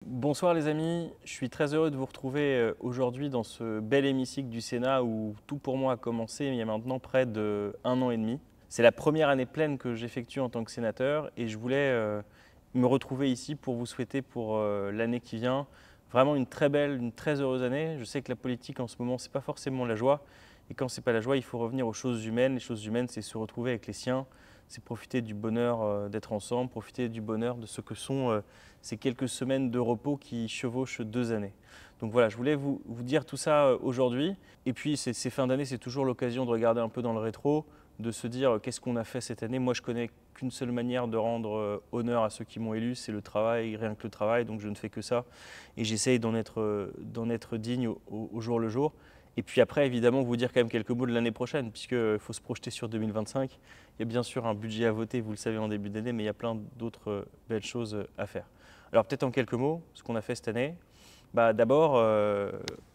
Bonsoir les amis, je suis très heureux de vous retrouver aujourd'hui dans ce bel hémicycle du Sénat où tout pour moi a commencé il y a maintenant près de 1 an et demi. C'est la première année pleine que j'effectue en tant que sénateur et je voulais me retrouver ici pour vous souhaiter pour l'année qui vient vraiment une très belle, une très heureuse année. Je sais que la politique en ce moment c'est pas forcément la joie et quand c'est pas la joie il faut revenir aux choses humaines. Les choses humaines c'est se retrouver avec les siens, c'est profiter du bonheur d'être ensemble, profiter du bonheur de ce que sont ces quelques semaines de repos qui chevauchent 2 années. Donc voilà, je voulais vous dire tout ça aujourd'hui. Et puis ces fins d'année, c'est toujours l'occasion de regarder un peu dans le rétro, de se dire qu'est-ce qu'on a fait cette année. Moi, je connais qu'une seule manière de rendre honneur à ceux qui m'ont élu, c'est le travail, rien que le travail, donc je ne fais que ça. Et j'essaye d'en être digne au jour le jour. Et puis après, évidemment, vous dire quand même quelques mots de l'année prochaine, puisqu'il faut se projeter sur 2025. Il y a bien sûr un budget à voter, vous le savez, en début d'année, mais il y a plein d'autres belles choses à faire. Alors peut-être en quelques mots, ce qu'on a fait cette année. D'abord,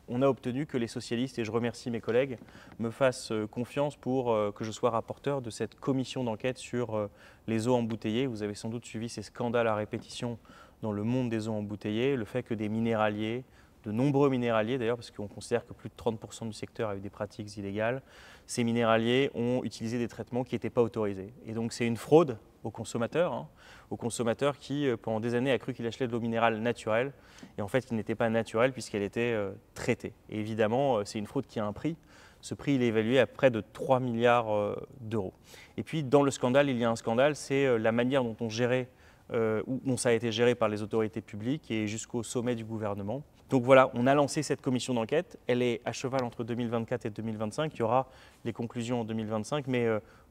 on a obtenu que les socialistes, et je remercie mes collègues, me fassent confiance pour que je sois rapporteur de cette commission d'enquête sur les eaux embouteillées. Vous avez sans doute suivi ces scandales à répétition dans le monde des eaux embouteillées, le fait que des minéraliers, de nombreux minéraliers d'ailleurs, parce qu'on considère que plus de 30% du secteur a eu des pratiques illégales, ces minéraliers ont utilisé des traitements qui n'étaient pas autorisés. Et donc c'est une fraude aux consommateurs qui pendant des années a cru qu'il achetait de l'eau minérale naturelle et en fait qui n'était pas naturelle puisqu'elle était traitée. Et évidemment c'est une fraude qui a un prix. Ce prix il est évalué à près de 3 milliards d'euros. Et puis dans le scandale, il y a un scandale, c'est la manière dont dont ça a été géré par les autorités publiques et jusqu'au sommet du gouvernement. Donc voilà, on a lancé cette commission d'enquête. Elle est à cheval entre 2024 et 2025. Il y aura les conclusions en 2025, mais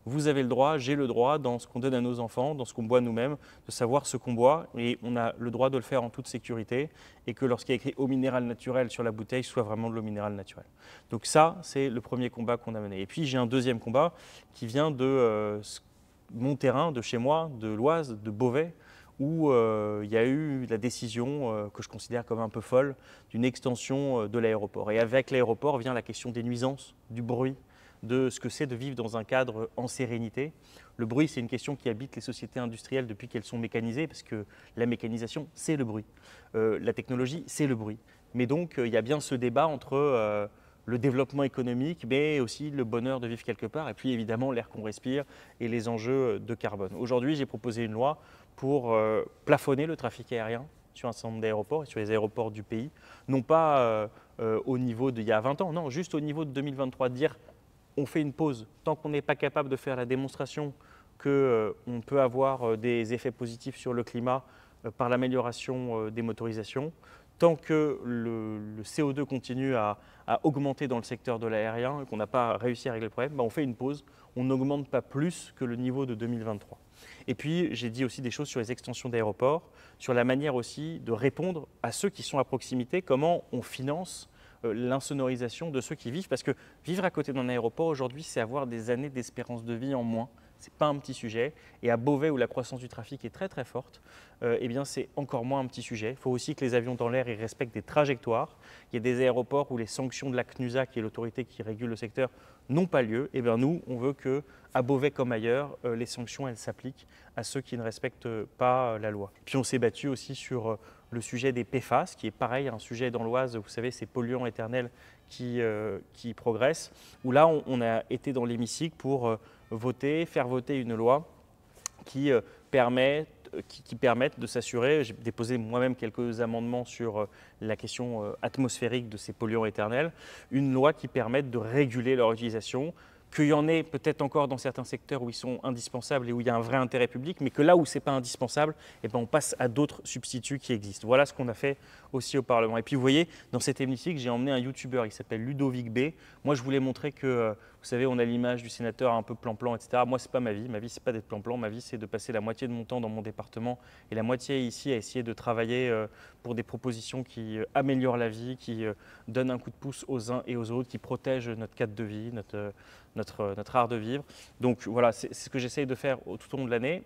vous avez le droit, j'ai le droit, dans ce qu'on donne à nos enfants, dans ce qu'on boit nous-mêmes, de savoir ce qu'on boit. Et on a le droit de le faire en toute sécurité et que lorsqu'il y a écrit eau minérale naturelle sur la bouteille, soit vraiment de l'eau minérale naturelle. Donc ça, c'est le premier combat qu'on a mené. Et puis j'ai un deuxième combat qui vient de mon terrain, de chez moi, de l'Oise, de Beauvais, où il y a eu la décision que je considère comme un peu folle d'une extension de l'aéroport. Et avec l'aéroport vient la question des nuisances, du bruit, de ce que c'est de vivre dans un cadre en sérénité. Le bruit, c'est une question qui habite les sociétés industrielles depuis qu'elles sont mécanisées, parce que la mécanisation, c'est le bruit. La technologie, c'est le bruit. Mais donc, il y a bien ce débat entre le développement économique, mais aussi le bonheur de vivre quelque part, et puis évidemment l'air qu'on respire et les enjeux de carbone. Aujourd'hui, j'ai proposé une loi pour plafonner le trafic aérien sur un certain nombre d'aéroports et sur les aéroports du pays, non pas au niveau d'il y a 20 ans, non, juste au niveau de 2023, de dire on fait une pause tant qu'on n'est pas capable de faire la démonstration qu'on peut avoir des effets positifs sur le climat par l'amélioration des motorisations. Tant que le CO2 continue à augmenter dans le secteur de l'aérien et qu'on n'a pas réussi à régler le problème, on fait une pause, on n'augmente pas plus que le niveau de 2023. Et puis j'ai dit aussi des choses sur les extensions d'aéroports, sur la manière aussi de répondre à ceux qui sont à proximité, comment on finance l'insonorisation de ceux qui vivent, parce que vivre à côté d'un aéroport aujourd'hui, c'est avoir des années d'espérance de vie en moins. Ce n'est pas un petit sujet. Et à Beauvais, où la croissance du trafic est très très forte, eh bien c'est encore moins un petit sujet. Il faut aussi que les avions dans l'air respectent des trajectoires. Il y a des aéroports où les sanctions de la CNUSA, qui est l'autorité qui régule le secteur, n'ont pas lieu. Eh bien nous, on veut qu'à Beauvais comme ailleurs, les sanctions elles s'appliquent à ceux qui ne respectent pas la loi. Puis on s'est battu aussi sur le sujet des PFAS, qui est pareil, un sujet dans l'Oise, vous savez, ces polluants éternels qui progressent, où là on a été dans l'hémicycle pour faire voter une loi qui permette de s'assurer, j'ai déposé moi-même quelques amendements sur la question atmosphérique de ces polluants éternels, une loi qui permette de réguler leur utilisation, qu'il y en ait peut-être encore dans certains secteurs où ils sont indispensables et où il y a un vrai intérêt public, mais que là où ce n'est pas indispensable, eh ben on passe à d'autres substituts qui existent. Voilà ce qu'on a fait aussi au Parlement. Et puis vous voyez, dans cet hémicycle, j'ai emmené un youtubeur, il s'appelle Ludovic B. Moi, je voulais montrer que, vous savez, on a l'image du sénateur un peu plan-plan, etc. Moi, ce n'est pas ma vie. Ma vie, ce n'est pas d'être plan-plan. Ma vie, c'est de passer la moitié de mon temps dans mon département et la moitié ici à essayer de travailler pour des propositions qui améliorent la vie, qui donnent un coup de pouce aux uns et aux autres, qui protègent notre cadre de vie, notre art de vivre. Donc voilà, c'est ce que j'essaye de faire tout au long de l'année.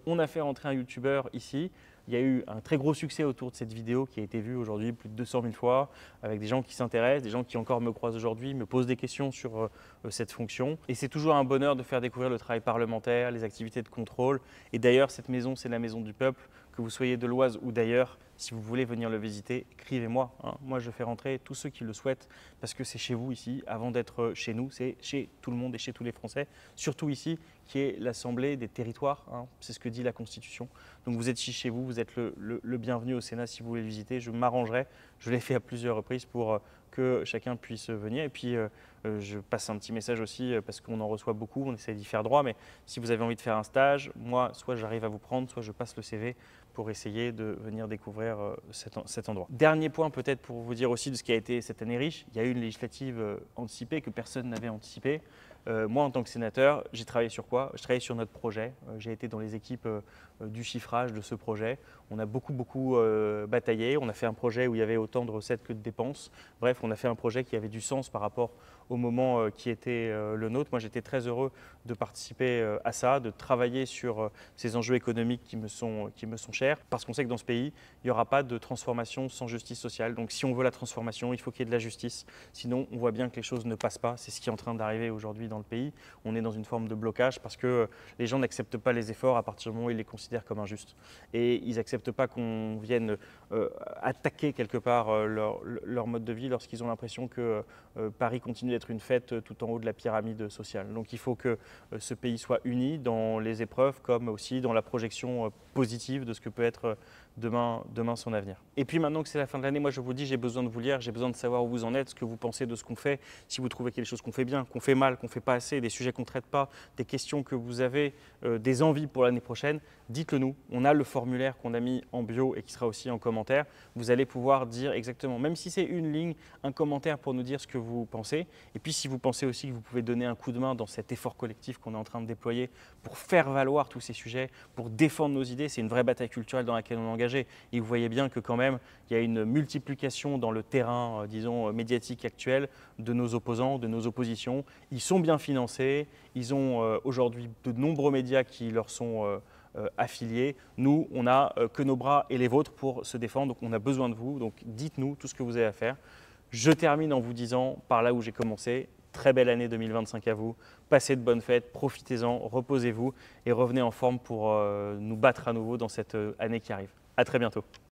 On a fait rentrer un youtubeur ici. Il y a eu un très gros succès autour de cette vidéo qui a été vue aujourd'hui plus de 200 000 fois, avec des gens qui s'intéressent, des gens qui encore me croisent aujourd'hui, me posent des questions sur cette fonction. Et c'est toujours un bonheur de faire découvrir le travail parlementaire, les activités de contrôle. Et d'ailleurs, cette maison, c'est la maison du peuple. que vous soyez de l'Oise ou d'ailleurs, si vous voulez venir le visiter, écrivez-moi. Moi, je fais rentrer tous ceux qui le souhaitent parce que c'est chez vous ici. Avant d'être chez nous, c'est chez tout le monde et chez tous les Français. Surtout ici, qui est l'Assemblée des territoires. C'est ce que dit la Constitution. Donc vous êtes chez vous, vous êtes le bienvenu au Sénat si vous voulez le visiter. Je m'arrangerai. Je l'ai fait à plusieurs reprises pour que chacun puisse venir. Et puis, je passe un petit message aussi parce qu'on en reçoit beaucoup. On essaie d'y faire droit. Mais si vous avez envie de faire un stage, moi, soit j'arrive à vous prendre, soit je passe le CV pour essayer de venir découvrir cet endroit. Dernier point peut-être pour vous dire aussi de ce qui a été cette année riche. Il y a eu une législative anticipée que personne n'avait anticipée. Moi, en tant que sénateur, j'ai travaillé sur quoi? Je travaillais sur notre projet. J'ai été dans les équipes du chiffrage de ce projet. On a beaucoup bataillé. On a fait un projet où il y avait autant de recettes que de dépenses. Bref, on a fait un projet qui avait du sens par rapport au moment qui était le nôtre. Moi, j'étais très heureux de participer à ça, de travailler sur ces enjeux économiques qui me sont chers, parce qu'on sait que dans ce pays, il n'y aura pas de transformation sans justice sociale. Donc, si on veut la transformation, il faut qu'il y ait de la justice. Sinon, on voit bien que les choses ne passent pas. C'est ce qui est en train d'arriver aujourd'hui dans le pays. On est dans une forme de blocage parce que les gens n'acceptent pas les efforts à partir du moment où ils les considèrent comme injustes. Et ils n'acceptent pas qu'on vienne attaquer quelque part leur mode de vie lorsqu'ils ont l'impression que Paris continue d'être une fête tout en haut de la pyramide sociale. Donc il faut que ce pays soit uni dans les épreuves comme aussi dans la projection positive de ce que peut être demain son avenir. Et puis maintenant que c'est la fin de l'année, moi je vous dis, j'ai besoin de vous lire, j'ai besoin de savoir où vous en êtes, ce que vous pensez de ce qu'on fait, si vous trouvez quelque chose qu'on fait bien, qu'on fait mal, qu'on ne fait pas assez, des sujets qu'on ne traite pas, des questions que vous avez, des envies pour l'année prochaine, dites-le nous. On a le formulaire qu'on a mis en bio et qui sera aussi en commentaire. Vous allez pouvoir dire exactement, même si c'est une ligne, un commentaire pour nous dire ce que vous pensez. Et puis si vous pensez aussi que vous pouvez donner un coup de main dans cet effort collectif qu'on est en train de déployer pour faire valoir tous ces sujets, pour défendre nos idées, c'est une vraie bataille culturelle dans laquelle on est engagé. Et vous voyez bien que quand même, il y a une multiplication dans le terrain, disons, médiatique actuel de nos opposants, de nos oppositions. Ils sont bien financés, ils ont aujourd'hui de nombreux médias qui leur sont affiliés. Nous, on n'a que nos bras et les vôtres pour se défendre, donc on a besoin de vous. Donc dites-nous tout ce que vous avez à faire. Je termine en vous disant, par là où j'ai commencé, très belle année 2025 à vous. Passez de bonnes fêtes, profitez-en, reposez-vous et revenez en forme pour nous battre à nouveau dans cette année qui arrive. À très bientôt.